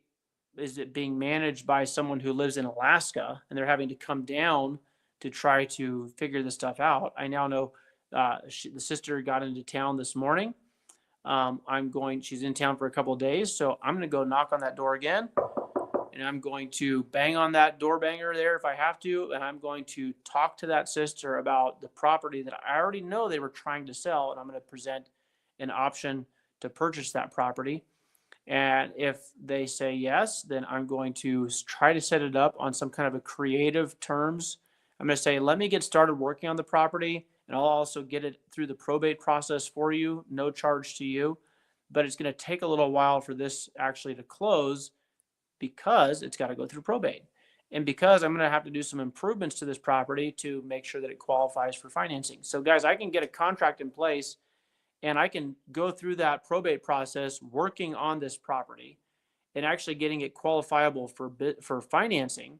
is it being managed by someone who lives in Alaska, and they're having to come down to try to figure this stuff out. I now know the sister got into town this morning. She's in town for a couple of days, so I'm going to go knock on that door again. And I'm going to bang on that door banger there if I have to. And I'm going to talk to that sister about the property that I already know they were trying to sell. And I'm going to present an option to purchase that property. And if they say yes, then I'm going to try to set it up on some kind of a creative terms. I'm going to say, let me get started working on the property, and I'll also get it through the probate process for you, no charge to you. But it's going to take a little while for this actually to close because it's got to go through probate. And because I'm going to have to do some improvements to this property to make sure that it qualifies for financing. So, guys, I can get a contract in place and I can go through that probate process working on this property and actually getting it qualifiable for financing.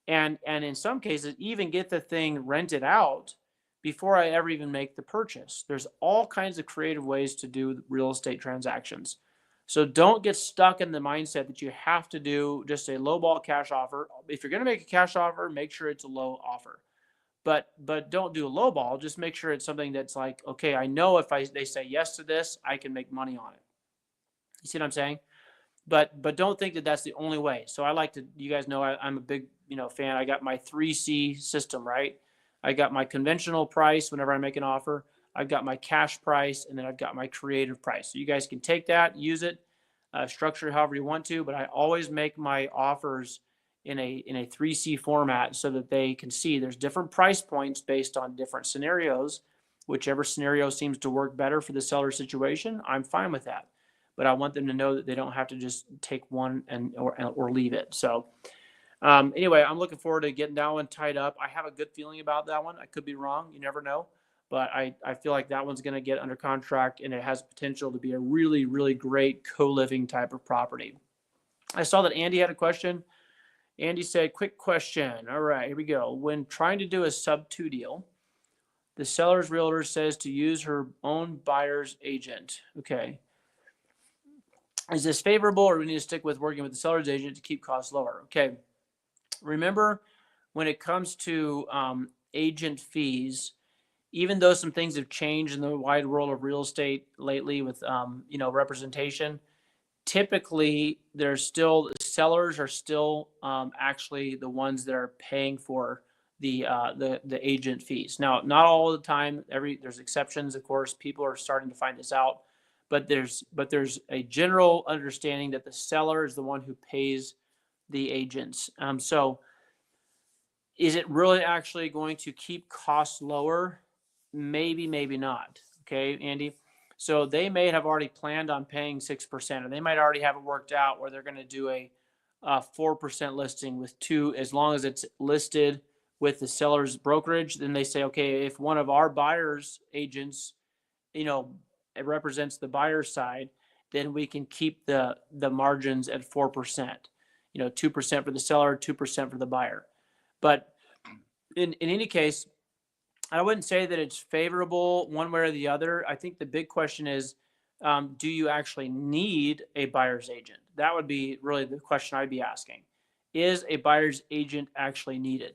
And in some cases, even get the thing rented out before I ever even make the purchase. There's all kinds of creative ways to do real estate transactions. So don't get stuck in the mindset that you have to do just a low ball cash offer. If you're going to make a cash offer, make sure it's a low offer. But don't do a low ball. Just make sure it's something that's like, okay, I know if they say yes to this, I can make money on it. You see what I'm saying? But don't think that that's the only way. So I like to, you guys know, I'm a big fan. I got my 3C system, right? I got my conventional price whenever I make an offer. I've got my cash price, and then I've got my creative price. So you guys can take that, use it, structure it however you want to. But I always make my offers in a 3C format so that they can see there's different price points based on different scenarios. Whichever scenario seems to work better for the seller situation, I'm fine with that. But I want them to know that they don't have to just take one or leave it. So anyway, I'm looking forward to getting that one tied up. I have a good feeling about that one. I could be wrong. You never know. But I feel like that one's going to get under contract, and it has potential to be a really, really great co-living type of property. I saw that Andy had a question. Andy said, quick question. All right, here we go. When trying to do a sub-2 deal, the seller's realtor says to use her own buyer's agent. Okay. Is this favorable, or do we need to stick with working with the seller's agent to keep costs lower? Okay. Remember, when it comes to agent fees, even though some things have changed in the wide world of real estate lately with representation, typically sellers are still actually the ones that are paying for the agent fees. Now, not all the time. There's exceptions, of course. People are starting to find this out, but there's a general understanding that the seller is the one who pays the agents. So is it really actually going to keep costs lower? Maybe, maybe not. Okay, Andy. So they may have already planned on paying 6%, or they might already have it worked out where they're going to do a 4% listing with two, as long as it's listed with the seller's brokerage. Then they say, okay, if one of our buyer's agents, it represents the buyer's side, then we can keep the margins at 4%. 2% for the seller, 2% for the buyer. But in any case, I wouldn't say that it's favorable one way or the other. I think the big question is, do you actually need a buyer's agent? That would be really the question I'd be asking. Is a buyer's agent actually needed?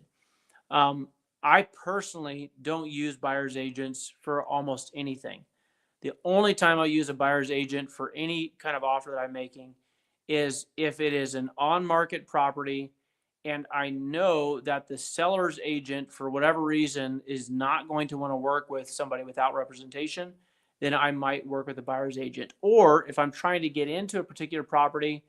I personally don't use buyer's agents for almost anything. The only time I use a buyer's agent for any kind of offer that I'm making is if it is an on-market property and I know that the seller's agent, for whatever reason, is not going to want to work with somebody without representation, then I might work with a buyer's agent. Or if I'm trying to get into a particular property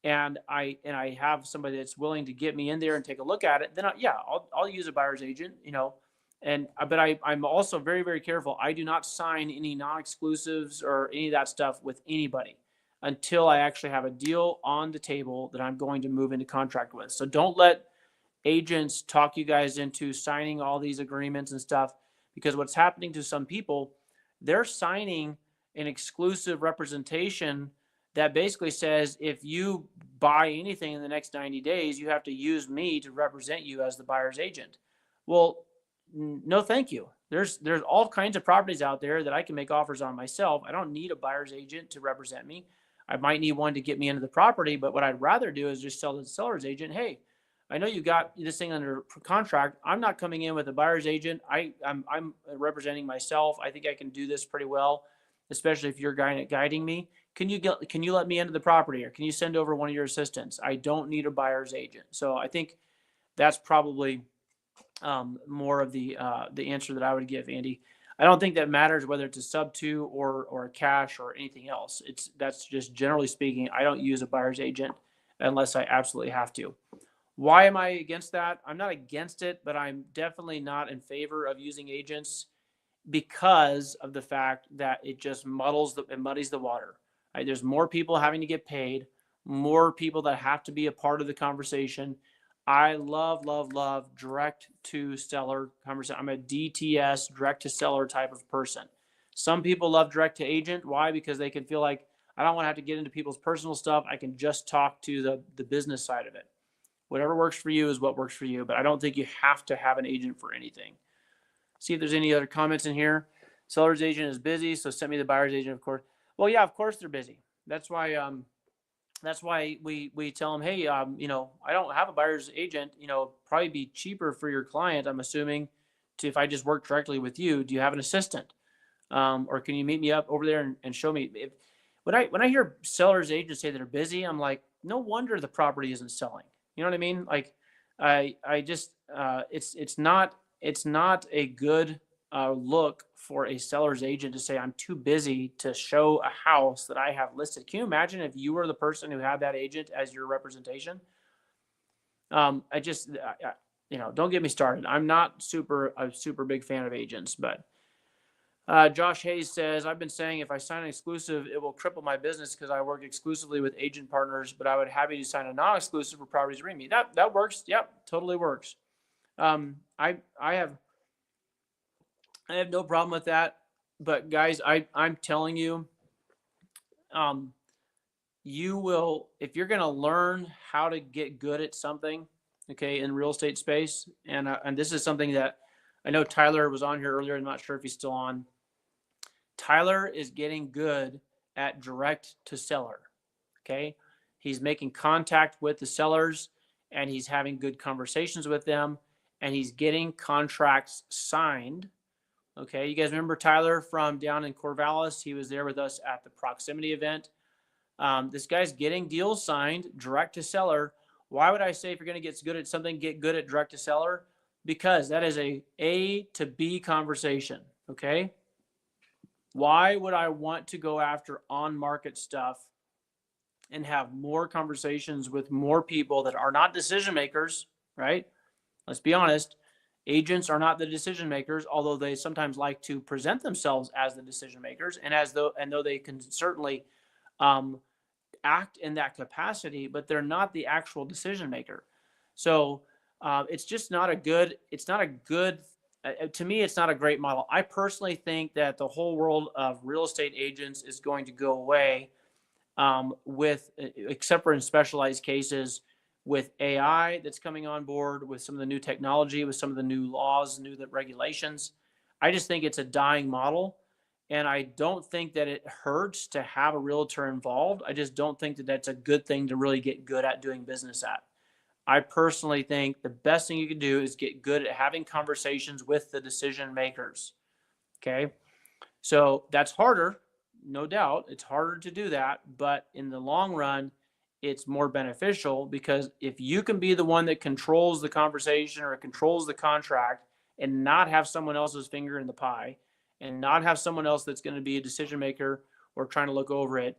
and I have somebody that's willing to get me in there and take a look at it, then I'll use a buyer's agent, but I'm also very, very careful. I do not sign any non-exclusives or any of that stuff with anybody until I actually have a deal on the table that I'm going to move into contract with. So don't let agents talk you guys into signing all these agreements and stuff, because what's happening to some people, they're signing an exclusive representation that basically says if you buy anything in the next 90 days, you have to use me to represent you as the buyer's agent. Well, no, thank you. There's all kinds of properties out there that I can make offers on myself. I don't need a buyer's agent to represent me. I might need one to get me into the property, but what I'd rather do is just tell the seller's agent, hey, I know you got this thing under contract. I'm not coming in with a buyer's agent. I'm representing myself. I think I can do this pretty well, especially if you're guiding me. Can you let me into the property, or can you send over one of your assistants? I don't need a buyer's agent. So I think that's probably more of the answer that I would give, Andy. I don't think that matters whether it's a sub two or a cash or anything else. That's just generally speaking. I don't use a buyer's agent unless I absolutely have to. Why am I against that? I'm not against it, but I'm definitely not in favor of using agents because of the fact that it just muddies the water. Right? There's more people having to get paid, more people that have to be a part of the conversation. I love direct to seller conversation. I'm a DTS, direct to seller type of person. Some people love direct to agent. Why? Because they can feel like I don't want to have to get into people's personal stuff. I can just talk to the business side of it. Whatever works for you is what works for you, but I don't think you have to have an agent for anything. See if there's any other comments in here. Seller's agent is busy, so send me the buyer's agent, of course. Well, yeah, of course they're busy. That's why we tell them, hey, I don't have a buyer's agent. Probably be cheaper for your client. I'm assuming if I just work directly with you. Do you have an assistant, or can you meet me up over there and show me? When I hear sellers agents say they're busy, I'm like, no wonder the property isn't selling. You know what I mean? Like, I just it's not a good look for a seller's agent to say I'm too busy to show a house that I have listed. Can you imagine if you were the person who had that agent as your representation? Don't get me started. I'm not a super big fan of agents, but Josh Hayes says, I've been saying if I sign an exclusive, it will cripple my business because I work exclusively with agent partners, but I would happy to sign a non-exclusive for properties to me. That works. Yep, totally works. I have no problem with that. But guys, I'm telling you, you will, if you're going to learn how to get good at something, okay, in real estate space, and this is something that I know Tyler was on here earlier. I'm not sure if he's still on. Tyler is getting good at direct to seller. Okay. He's making contact with the sellers and he's having good conversations with them and he's getting contracts signed. Okay. You guys remember Tyler from down in Corvallis? He was there with us at the proximity event. This guy's getting deals signed direct to seller. Why would I say if you're going to get good at something, get good at direct to seller? Because that is A to B conversation. Okay. Why would I want to go after on-market stuff and have more conversations with more people that are not decision makers, right? Let's be honest. Agents are not the decision makers, although they sometimes like to present themselves as the decision makers, and though they can certainly act in that capacity, but they're not the actual decision maker. So it's just not a good. It's not a good. To me, it's not a great model. I personally think that the whole world of real estate agents is going to go away, except for in specialized cases, with AI that's coming on board, with some of the new technology, with some of the new laws, regulations. I just think it's a dying model, and I don't think that it hurts to have a realtor involved. I just don't think that that's a good thing to really get good at doing business at. I personally think the best thing you can do is get good at having conversations with the decision makers. Okay. So that's harder, no doubt. It's harder to do that. But in the long run, it's more beneficial because if you can be the one that controls the conversation or controls the contract and not have someone else's finger in the pie and not have someone else that's going to be a decision maker or trying to look over it,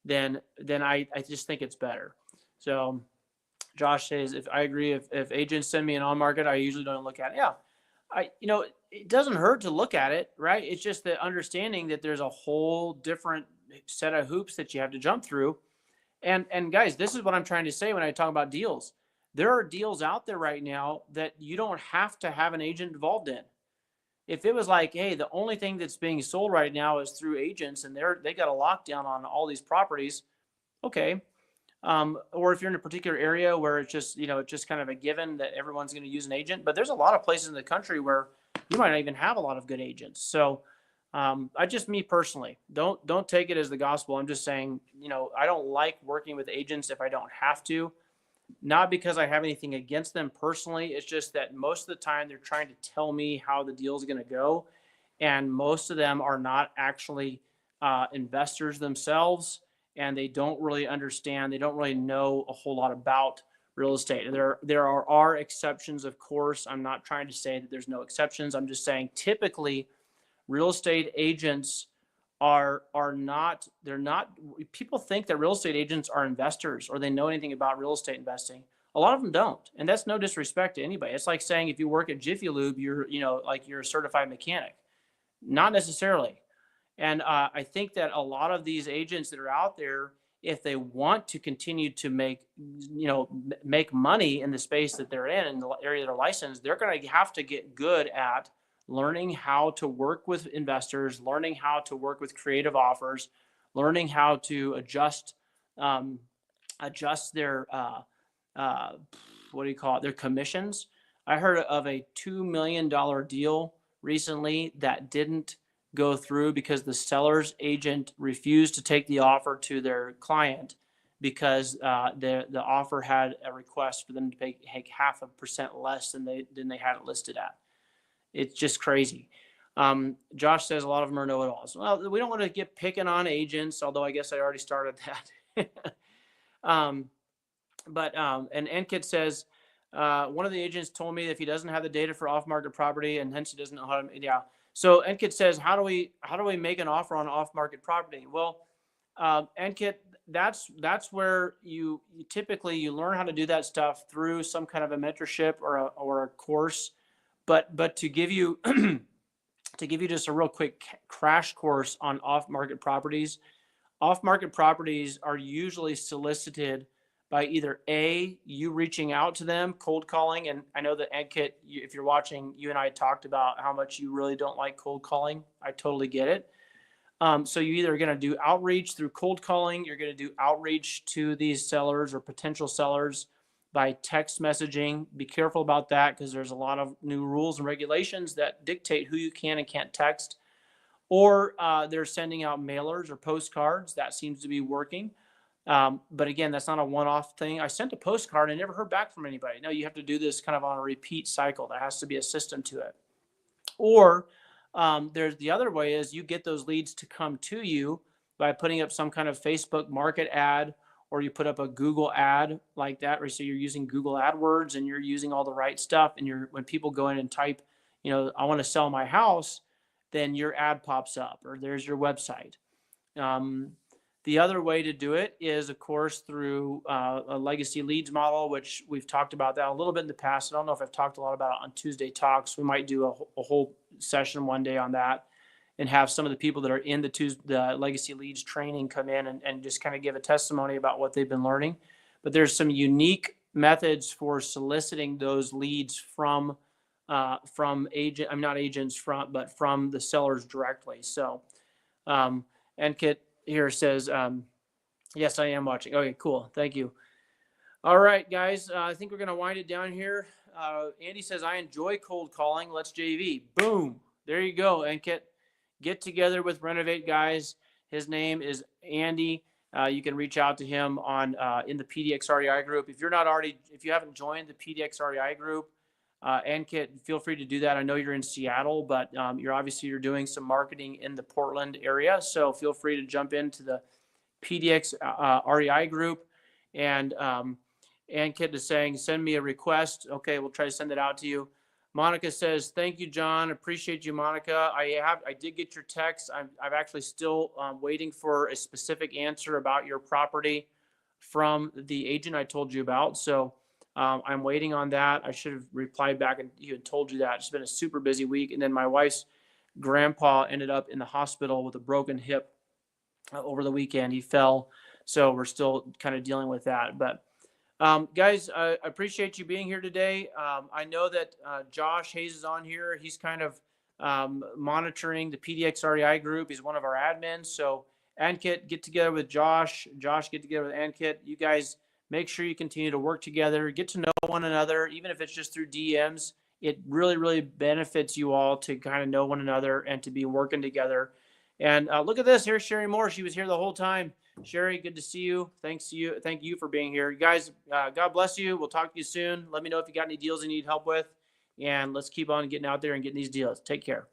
then I just think it's better. So Josh says, if I agree, if agents send me an on market, I usually don't look at it. Yeah. It doesn't hurt to look at it, right? It's just the understanding that there's a whole different set of hoops that you have to jump through. And guys, this is what I'm trying to say when I talk about deals. There are deals out there right now that you don't have to have an agent involved in. If it was like, hey, the only thing that's being sold right now is through agents and they got a lockdown on all these properties, okay. Or if you're in a particular area where it's just kind of a given that everyone's going to use an agent, but there's a lot of places in the country where you might not even have a lot of good agents. So, me personally, don't take it as the gospel. I'm just saying, I don't like working with agents if I don't have to, not because I have anything against them personally. It's just that most of the time they're trying to tell me how the deal is going to go. And most of them are not actually investors themselves. And they don't really understand. They don't really know a whole lot about real estate. There are exceptions, of course. I'm not trying to say that there's no exceptions. I'm just saying typically real estate agents are not, they're not, people think that real estate agents are investors or they know anything about real estate investing. A lot of them don't. And that's no disrespect to anybody. It's like saying if you work at Jiffy Lube, you're, like you're a certified mechanic. Not necessarily. And I think that a lot of these agents that are out there, if they want to continue to make money in the space that they're in the area they're licensed, they're going to have to get good at learning how to work with investors, learning how to work with creative offers, learning how to adjust their what do you call it? Their commissions. I heard of a $2 million deal recently that didn't go through because the seller's agent refused to take the offer to their client because the offer had a request for them to pay 0.5% less than they had it listed at. It's just crazy. Josh says a lot of them are know-it-alls. Well, we don't want to get picking on agents, although I guess I already started that. And Enkit says, one of the agents told me that if he doesn't have the data for off-market property and hence he doesn't know how to, yeah. So Enkit says, how do we make an offer on off-market property? Well, Enkit, that's where you typically learn how to do that stuff through some kind of a mentorship or a course. But to give you just a real quick crash course on off-market properties are usually solicited by either you reaching out to them, cold calling. And I know that Enkit, if you're watching, you and I talked about how much you really don't like cold calling. I totally get it. So you either are going to do outreach through cold calling, you're going to do outreach to these sellers or potential sellers by text messaging. Be careful about that because there's a lot of new rules and regulations that dictate who you can and can't text. Or they're sending out mailers or postcards. That seems to be working. But again, that's not a one-off thing. I sent a postcard and never heard back from anybody. No, you have to do this kind of on a repeat cycle. There has to be a system to it. Or there's the other way is you get those leads to come to you by putting up some kind of Facebook market ad, or you put up a Google ad like that, or so you're using Google AdWords and you're using all the right stuff. And when people go in and type, I want to sell my house, then your ad pops up or there's your website. The other way to do it is, of course, through a legacy leads model, which we've talked about that a little bit in the past. I don't know if I've talked a lot about it on Tuesday Talks. We might do a whole session one day on that and have some of the people that are in the legacy leads training come in and just kind of give a testimony about what they've been learning. But there's some unique methods for soliciting those leads from agent. I'm not agents but from the sellers directly. So, Enkit here says, yes, I am watching. Okay, cool. Thank you. All right, guys. I think we're going to wind it down here. Andy says, I enjoy cold calling. Let's JV. Boom. There you go, Enkit. Get together with Renovate Guys. His name is Andy. You can reach out to him on in the PDX REI group. If you haven't joined the PDX REI group, Enkit, feel free to do that. I know you're in Seattle, but you're doing some marketing in the Portland area. So feel free to jump into the PDX REI group. And Enkit is saying, send me a request. Okay, we'll try to send it out to you. Monica says, thank you, John. Appreciate you, Monica. I did get your text. I'm actually still waiting for a specific answer about your property from the agent I told you about. So I'm waiting on that. I should have replied back and you had told you that. It's been a super busy week. And then my wife's grandpa ended up in the hospital with a broken hip over the weekend. He fell. So we're still kind of dealing with that. But guys, I appreciate you being here today. I know that Josh Hayes is on here. He's kind of monitoring the PDX REI group. He's one of our admins. So Enkit, get together with Josh. Josh, get together with Enkit. You guys make sure you continue to work together, get to know one another, even if it's just through DMs. It really, really benefits you all to kind of know one another and to be working together. And look at this. Here's Sherry Moore. She was here the whole time. Sherry, good to see you. Thanks to you. Thank you for being here. You guys, God bless you. We'll talk to you soon. Let me know if you got any deals you need help with. And let's keep on getting out there and getting these deals. Take care.